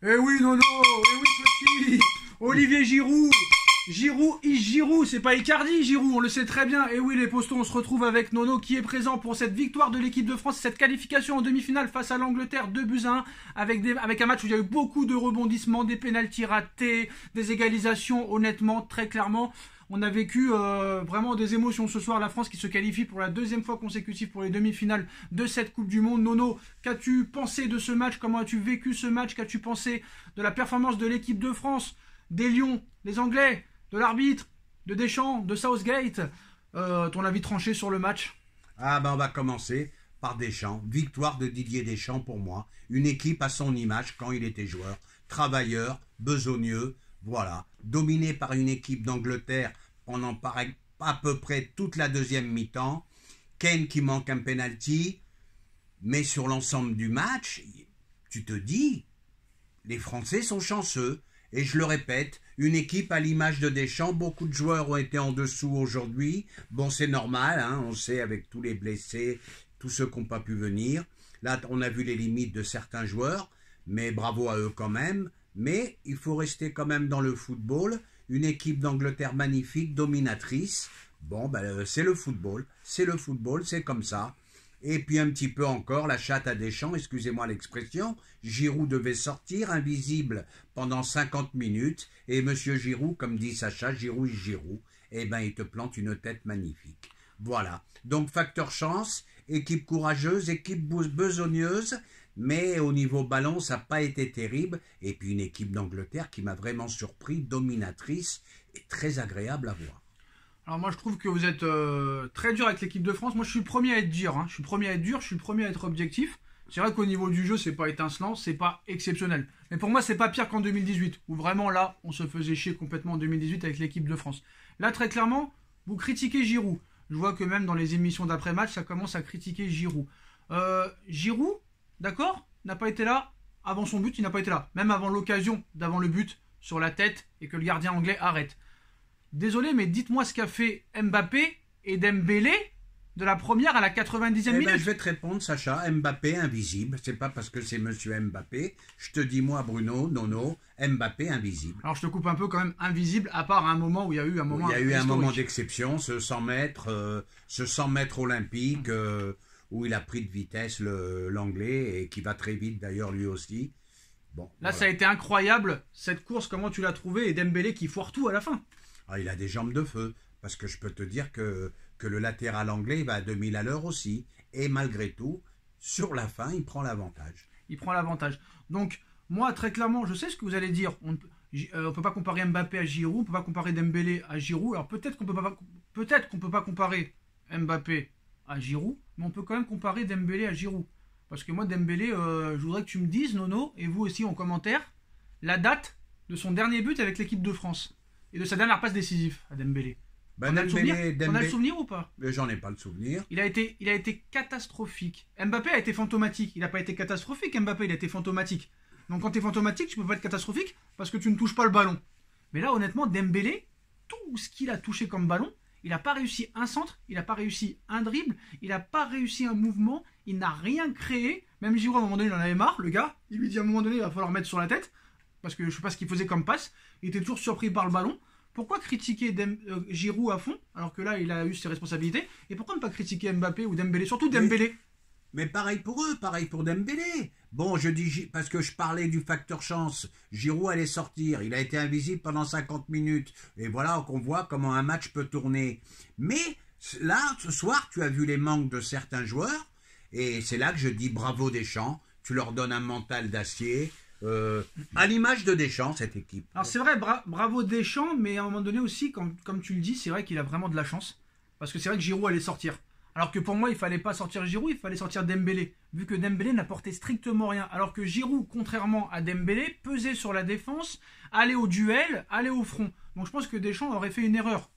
Eh oui, Nono, eh oui, petit. Olivier Giroud. Giroud, c'est pas Icardi, Giroud, on le sait très bien. Et oui, les postons, on se retrouve avec Nono qui est présent pour cette victoire de l'équipe de France, cette qualification en demi-finale face à l'Angleterre, 2-1, avec un match où il y a eu beaucoup de rebondissements, des pénaltys ratés, des égalisations, honnêtement, très clairement. On a vécu vraiment des émotions ce soir. La France qui se qualifie pour la deuxième fois consécutive pour les demi-finales de cette Coupe du Monde. Nono, qu'as-tu pensé de ce match? Comment as-tu vécu ce match? Qu'as-tu pensé de la performance de l'équipe de France, des Lions, des Anglais, de l'arbitre, de Deschamps, de Southgate? Ton avis tranché sur le match? Ah ben on va commencer par Deschamps. Victoire de Didier Deschamps pour moi. Une équipe à son image quand il était joueur. Travailleur, besogneux, voilà. Dominé par une équipe d'Angleterre pendant à peu près toute la deuxième mi-temps. Kane qui manque un penalty. Mais sur l'ensemble du match, tu te dis, les Français sont chanceux. Et je le répète, une équipe à l'image de Deschamps, beaucoup de joueurs ont été en dessous aujourd'hui. Bon, c'est normal, hein, on sait avec tous les blessés, tous ceux qui n'ont pas pu venir. Là, on a vu les limites de certains joueurs, mais bravo à eux quand même. Mais il faut rester quand même dans le football. Une équipe d'Angleterre magnifique, dominatrice. Bon, ben, c'est le football, c'est comme ça. Et puis un petit peu encore, la chatte à Deschamps, excusez-moi l'expression, Giroud devait sortir invisible pendant 50 minutes, et monsieur Giroud, comme dit Sacha, Giroud, eh ben il te plante une tête magnifique. Voilà, donc facteur chance, équipe courageuse, équipe besogneuse, mais au niveau ballon, ça n'a pas été terrible, et puis une équipe d'Angleterre qui m'a vraiment surpris, dominatrice, et très agréable à voir. Alors moi je trouve que vous êtes très dur avec l'équipe de France. Moi je suis le premier à être dur, hein. Je suis le premier à être dur, je suis le premier à être objectif. C'est vrai qu'au niveau du jeu c'est pas étincelant, c'est pas exceptionnel. Mais pour moi c'est pas pire qu'en 2018, où vraiment là on se faisait chier complètement en 2018 avec l'équipe de France. Là très clairement, vous critiquez Giroud. Je vois que même dans les émissions d'après-match ça commence à critiquer Giroud. Giroud, d'accord, n'a pas été là avant son but, il n'a pas été là. Même avant l'occasion d'avant le but sur la tête et que le gardien anglais arrête. Désolé, mais dites-moi ce qu'a fait Mbappé et Dembélé de la première à la 90e minute. Ben, je vais te répondre, Sacha. Mbappé invisible. C'est pas parce que c'est monsieur Mbappé. Je te dis, moi, Bruno, Nono, Mbappé invisible. Alors, je te coupe un peu quand même, invisible, à part un moment où il y a eu un moment. Il y a eu un moment d'exception, ce 100 mètres olympique, où il a pris de vitesse l'anglais, et qui va très vite d'ailleurs lui aussi. Bon, là, voilà. Ça a été incroyable, cette course, comment tu l'as trouvé, et Dembélé qui foire tout à la fin. Ah, il a des jambes de feu, parce que je peux te dire que le latéral anglais il va à 2000 à l'heure aussi, et malgré tout, sur la fin, il prend l'avantage. Il prend l'avantage. Donc, moi, très clairement, je sais ce que vous allez dire. On ne peut pas comparer Mbappé à Giroud, on ne peut pas comparer Dembélé à Giroud. Alors peut-être qu'on peut pas comparer Mbappé à Giroud, mais on peut quand même comparer Dembélé à Giroud. Parce que moi, Dembélé, je voudrais que tu me dises, Nono, et vous aussi en commentaire, la date de son dernier but avec l'équipe de France. Et de sa dernière passe décisive à Dembélé. Ben, On a le souvenir ou pas? J'en ai pas le souvenir. Il a été catastrophique. Mbappé a été fantomatique. Il n'a pas été catastrophique, Mbappé, il a été fantomatique. Donc quand tu es fantomatique, tu peux pas être catastrophique parce que tu ne touches pas le ballon. Mais là, honnêtement, Dembélé, tout ce qu'il a touché comme ballon, il n'a pas réussi un centre, il n'a pas réussi un dribble, il n'a pas réussi un mouvement, il n'a rien créé. Même Giroud, à un moment donné, il en avait marre, le gars. Il lui dit à un moment donné, il va falloir mettre sur la tête. Parce que je ne sais pas ce qu'il faisait comme passe. Il était toujours surpris par le ballon. Pourquoi critiquer Giroud à fond, alors que là, il a eu ses responsabilités? Et pourquoi ne pas critiquer Mbappé ou Dembélé? Surtout Dembélé. Mais pareil pour eux, pareil pour Dembélé. Bon, je dis, parce que je parlais du facteur chance. Giroud allait sortir. Il a été invisible pendant 50 minutes. Et voilà qu'on voit comment un match peut tourner. Mais là, ce soir, tu as vu les manques de certains joueurs. Et c'est là que je dis bravo Deschamps. Tu leur donnes un mental d'acier. À l'image de Deschamps, cette équipe. Alors c'est vrai, bravo Deschamps, mais à un moment donné aussi, comme tu le dis, c'est vrai qu'il a vraiment de la chance. Parce que c'est vrai que Giroud allait sortir. Alors que pour moi, il fallait pas sortir Giroud, il fallait sortir Dembélé. Vu que Dembélé n'apportait strictement rien. Alors que Giroud, contrairement à Dembélé, pesait sur la défense, allait au duel, allait au front. Donc je pense que Deschamps aurait fait une erreur.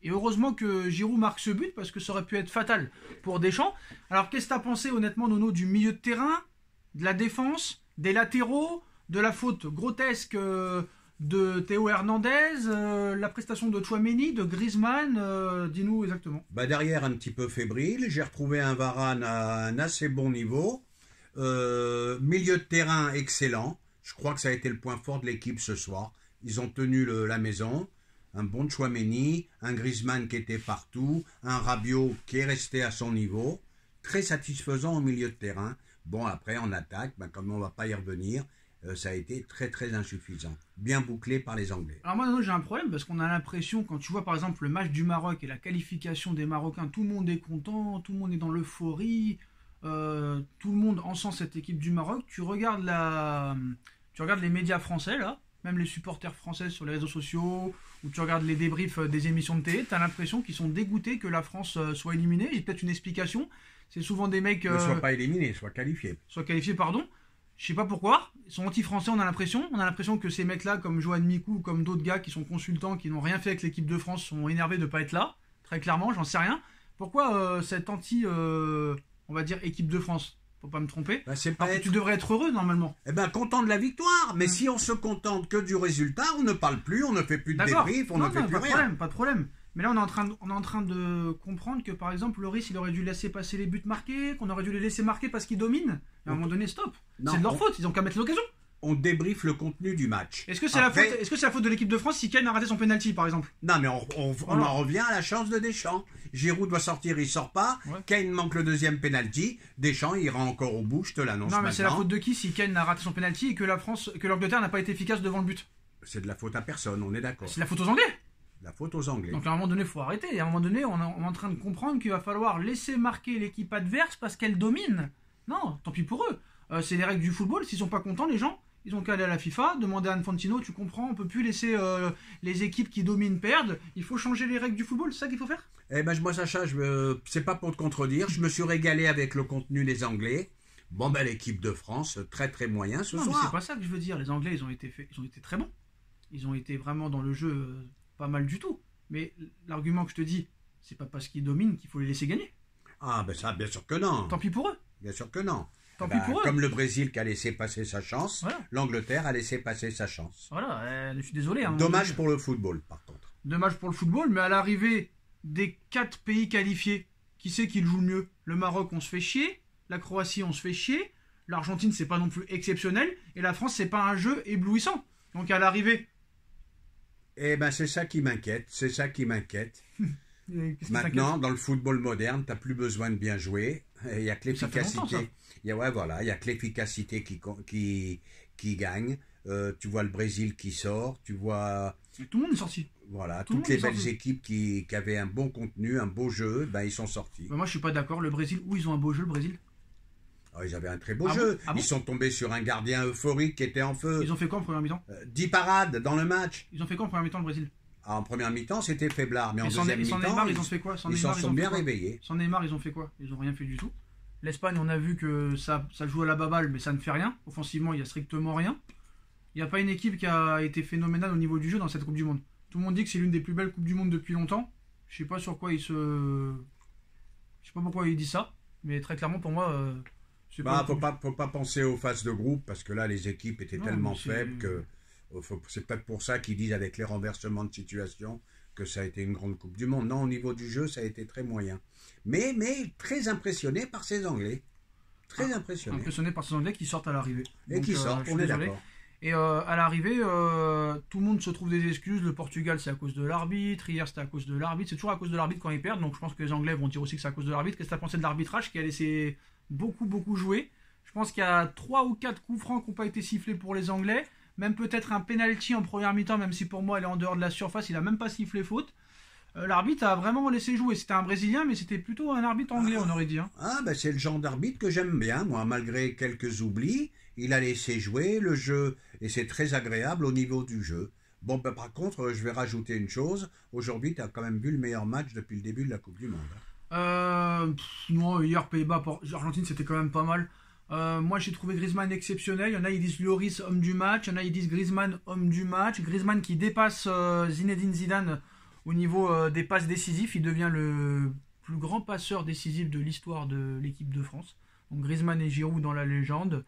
Et heureusement que Giroud marque ce but, parce que ça aurait pu être fatal pour Deschamps. Alors qu'est-ce que tu as pensé honnêtement, Nono, du milieu de terrain, de la défense, des latéraux, de la faute grotesque de Théo Hernandez, la prestation de Tchouaméni, de Griezmann, dis-nous exactement. Bah derrière, un petit peu fébrile, j'ai retrouvé un Varane à un assez bon niveau. Milieu de terrain excellent, Je crois que ça a été le point fort de l'équipe ce soir. Ils ont tenu la maison. Un bon Tchouaméni, un Griezmann qui était partout, un Rabiot qui est resté à son niveau. Très satisfaisant au milieu de terrain. Bon, après, en attaque, comme on ne va pas y revenir, ça a été très très insuffisant. Bien bouclé par les Anglais. Alors moi, j'ai un problème parce qu'on a l'impression, quand tu vois par exemple le match du Maroc et la qualification des Marocains, tout le monde est content, tout le monde est dans l'euphorie, tout le monde encense cette équipe du Maroc. Tu regardes les médias français, là, même les supporters français sur les réseaux sociaux, ou tu regardes les débriefs des émissions de télé, tu as l'impression qu'ils sont dégoûtés que la France soit éliminée. J'ai peut-être une explication. C'est souvent des mecs... Ne soient pas éliminés, soient qualifiés. Soient qualifiés, pardon. Je sais pas pourquoi. Ils sont anti-français, on a l'impression. On a l'impression que ces mecs-là, comme Johan Mikou, comme d'autres gars qui sont consultants, qui n'ont rien fait avec l'équipe de France, sont énervés de ne pas être là. Très clairement, j'en sais rien. Pourquoi cette on va dire, équipe de France? Faut pas me tromper. Tu devrais être heureux, normalement. Eh ben, content de la victoire. Mais si on se contente que du résultat, on ne parle plus, on ne fait plus de débrief, on ne fait plus rien. Pas de problème. Mais là, on est en train de comprendre que, par exemple, Loris, il aurait dû laisser passer les buts marqués, qu'on aurait dû les laisser marquer parce qu'ils dominent. Et à un moment donné, stop. C'est de leur faute, ils ont qu'à mettre l'occasion. On débriefe le contenu du match. Est-ce que c'est la faute de l'équipe de France si Kane a raté son penalty, par exemple? Non, mais on en revient à la chance de Deschamps. Giroud doit sortir, il sort pas. Ouais. Kane manque le deuxième penalty. Deschamps ira encore au bout, je te l'annonce maintenant. Non, mais c'est la faute de qui si Kane a raté son penalty et que l'Angleterre n'a pas été efficace devant le but? C'est de la faute à personne, on est d'accord. C'est la faute aux Anglais. La faute aux Anglais. Donc à un moment donné, il faut arrêter. Et à un moment donné, on est en train de comprendre qu'il va falloir laisser marquer l'équipe adverse parce qu'elle domine. Non, tant pis pour eux. C'est les règles du football. S'ils sont pas contents, les gens, ils ont qu'à aller à la FIFA, demander à Infantino, tu comprends, on peut plus laisser les équipes qui dominent perdre. Il faut changer les règles du football, c'est ça qu'il faut faire? Eh ben moi, Sacha, c'est pas pour te contredire. Je me suis régalé avec le contenu des Anglais. Bon, ben l'équipe de France, très très moyen ce soir. Non, mais c'est pas ça que je veux dire. Les Anglais, ils ont été très bons. Ils ont été vraiment dans le jeu pas mal du tout. Mais l'argument que je te dis, c'est pas parce qu'ils dominent qu'il faut les laisser gagner. Ah ben ça, bien sûr que non. Tant pis pour eux. Bien sûr que non. Tant pis pour eux. Comme le Brésil qui a laissé passer sa chance, voilà. L'Angleterre a laissé passer sa chance. Voilà, je suis désolé. Hein, dommage pour le football, par contre. Dommage pour le football, mais à l'arrivée des 4 pays qualifiés, qui c'est qui le joue le mieux? Le Maroc, on se fait chier. La Croatie, on se fait chier. L'Argentine, c'est pas non plus exceptionnel. Et la France, c'est pas un jeu éblouissant. Donc à l'arrivée... Eh ben c'est ça qui m'inquiète, Maintenant, dans le football moderne, tu n'as plus besoin de bien jouer. Il n'y a que l'efficacité. Il y a que l'efficacité qui gagne. Tu vois le Brésil qui sort, tu vois... Tout le monde est sorti. Voilà, toutes les belles équipes qui avaient un bon contenu, un beau jeu, ben ils sont sortis. Moi, je suis pas d'accord. Le Brésil, où ils ont un beau jeu, le Brésil? Ils avaient un très beau jeu. Ils sont tombés sur un gardien euphorique qui était en feu. Ils ont fait quoi en première mi-temps? 10 parades dans le match. Ils ont fait quoi en première mi-temps, le Brésil? En première mi-temps, c'était faiblard. Mais en deuxième mi-temps, Neymar, ils ont fait quoi? Ils s'en sont bien réveillés. Sans Neymar, ils ont fait quoi? Ils ont rien fait du tout. L'Espagne, on a vu que ça joue à la baballe, mais ça ne fait rien. Offensivement, il n'y a strictement rien. Il n'y a pas une équipe qui a été phénoménale au niveau du jeu dans cette Coupe du Monde. Tout le monde dit que c'est l'une des plus belles Coupes du Monde depuis longtemps. Je sais pas sur quoi je sais pas pourquoi ils disent ça, mais très clairement pour moi... faut pas penser aux phases de groupe parce que là les équipes étaient tellement faibles que c'est peut-être pour ça qu'ils disent avec les renversements de situation que ça a été une grande Coupe du Monde. Non, au niveau du jeu, ça a été très moyen. Mais très impressionné par ces Anglais. Très impressionné. Impressionné par ces Anglais qui sortent à l'arrivée. Et qui sortent, on est d'accord. Et à l'arrivée, tout le monde se trouve des excuses. Le Portugal, c'est à cause de l'arbitre. Hier, c'était à cause de l'arbitre. C'est toujours à cause de l'arbitre quand ils perdent. Donc je pense que les Anglais vont dire aussi que c'est à cause de l'arbitre. Qu'est-ce que tu as pensé de l'arbitrage qui a laissé beaucoup jouer? Je pense qu'il y a 3 ou 4 coups francs qui n'ont pas été sifflés pour les Anglais. Même peut-être un penalty en première mi-temps, même si pour moi elle est en dehors de la surface. Il n'a même pas sifflé faute. L'arbitre a vraiment laissé jouer. C'était un Brésilien, mais c'était plutôt un arbitre anglais, on aurait dit. Hein. C'est le genre d'arbitre que j'aime bien, moi, malgré quelques oublis. Il a laissé jouer le jeu, et c'est très agréable au niveau du jeu. Bon, par contre, je vais rajouter une chose. Aujourd'hui, tu as quand même vu le meilleur match depuis le début de la Coupe du Monde. Non, hier, Pays-Bas, Argentine, c'était quand même pas mal. Moi, j'ai trouvé Griezmann exceptionnel. Il y en a, ils disent Lloris, homme du match. Il y en a, ils disent Griezmann, homme du match. Griezmann qui dépasse Zinedine Zidane au niveau des passes décisives. Il devient le plus grand passeur décisif de l'histoire de l'équipe de France. Donc Griezmann et Giroud dans la légende.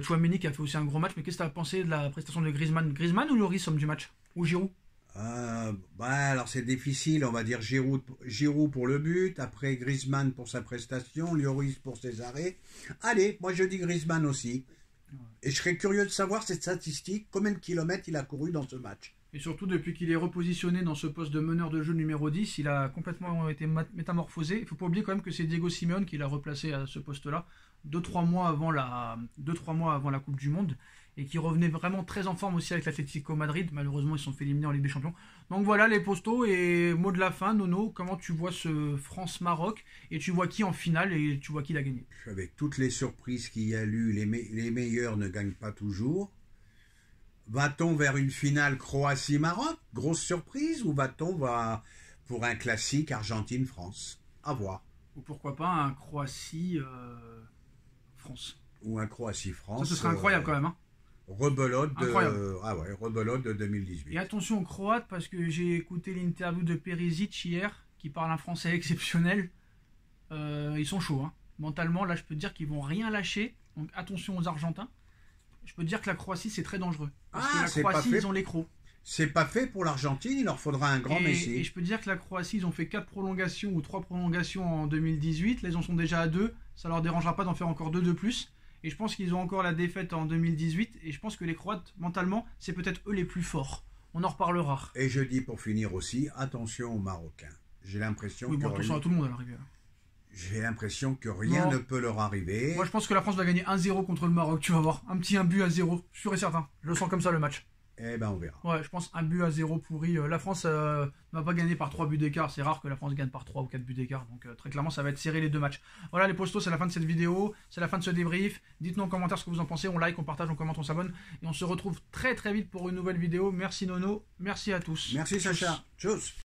Tchouaméni qui a fait aussi un gros match. Mais qu'est-ce que tu as pensé de la prestation de Griezmann? Griezmann ou Lloris, homme du match? Ou Giroud? Alors c'est difficile, on va dire Giroud pour le but, après Griezmann pour sa prestation, Lloris pour ses arrêts. Allez, moi je dis Griezmann aussi. Et je serais curieux de savoir cette statistique, combien de kilomètres il a couru dans ce match. Et surtout, depuis qu'il est repositionné dans ce poste de meneur de jeu numéro 10, il a complètement été métamorphosé. Il ne faut pas oublier quand même que c'est Diego Simeone qui l'a replacé à ce poste-là 2-3 mois avant la Coupe du Monde, et qui revenait vraiment très en forme aussi avec l'Atlético Madrid. Malheureusement, ils se sont fait éliminer en Ligue des Champions. Donc voilà les postos, et mot de la fin, Nono, comment tu vois ce France-Maroc, et tu vois qui en finale, et tu vois qui l'a gagné? Avec toutes les surprises qu'il y a eu, les meilleurs ne gagnent pas toujours. Va-t-on vers une finale Croatie-Maroc, grosse surprise, ou va-t-on pour un classique Argentine-France? À voir. Ou pourquoi pas un Croatie-France. Ou un Croatie-France. Ça, ce serait incroyable quand même. Hein. Rebelote de 2018. Et attention aux Croates, parce que j'ai écouté l'interview de Perisic hier, qui parle un français exceptionnel. Ils sont chauds. Hein. Mentalement, là, je peux te dire qu'ils vont rien lâcher. Donc attention aux Argentins. Je peux te dire que la Croatie, c'est très dangereux. Parce que la Croatie, ils ont les crocs. C'est pas fait pour l'Argentine, il leur faudra un grand Messi. Et je peux te dire que la Croatie, ils ont fait 4 prolongations ou 3 prolongations en 2018. Là, ils en sont déjà à 2. Ça leur dérangera pas d'en faire encore 2 de plus. Et je pense qu'ils ont encore la défaite en 2018. Et je pense que les Croates, mentalement, c'est peut-être eux les plus forts. On en reparlera. Et je dis pour finir aussi, attention aux Marocains. J'ai l'impression attention à tout le monde à l'arrivée. J'ai l'impression que rien ne peut leur arriver. Moi, je pense que la France va gagner 1-0 contre le Maroc. Tu vas voir. Un but à 0. Je suis sûr et certain. Je le sens comme ça, le match. Eh ben, on verra. Ouais, je pense 1 but à 0 pourri. La France ne va pas gagner par 3 buts d'écart. C'est rare que la France gagne par 3 ou 4 buts d'écart. Donc, très clairement, ça va être serré les 2 matchs. Voilà, les postos, c'est la fin de cette vidéo. C'est la fin de ce débrief. Dites-nous en commentaire ce que vous en pensez. On like, on partage, on commente, on s'abonne. Et on se retrouve très très vite pour une nouvelle vidéo. Merci Nono. Merci à tous. Merci Sacha. Tchuss.